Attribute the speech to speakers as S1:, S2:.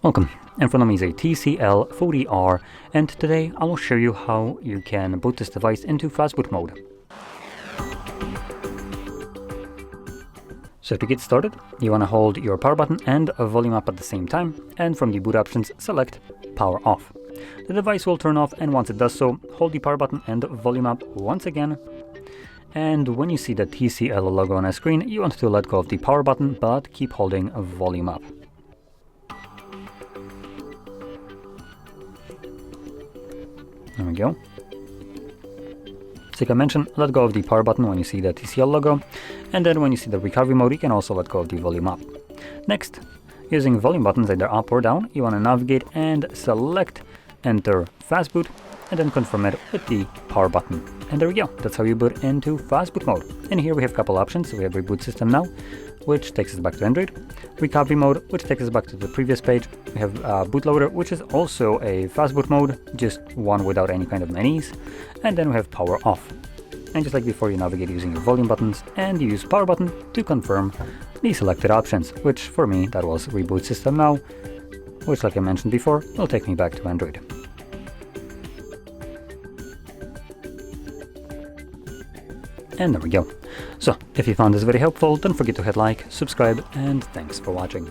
S1: Welcome, in front of me is a TCL 40R, and today I will show you how you can boot this device into Fastboot Mode. So to get started, you want to hold your power button and volume up at the same time, and from the boot options select Power Off. The device will turn off, and once it does so, hold the power button and volume up once again. And when you see the TCL logo on a screen, you want to let go of the power button, but keep holding volume up. There we go. So like I mentioned, let go of the power button when you see the TCL logo, and then when you see the recovery mode, you can also let go of the volume up. Next, using volume buttons either up or down, you want to navigate and select Enter Fastboot, and then confirm it with the power button. And there we go, that's how you boot into Fastboot Mode. And here we have a couple options. We have Reboot System Now, which takes us back to Android, Recovery Mode, which takes us back to the previous page. We have bootloader, which is also a Fastboot mode, just one without any kind of menus. And then we have Power Off. And just like before, you navigate using your volume buttons, and you use power button to confirm the selected options, which for me, that was Reboot System Now, which like I mentioned before, will take me back to Android. And there we go. So, if you found this very helpful, don't forget to hit like, subscribe, and thanks for watching.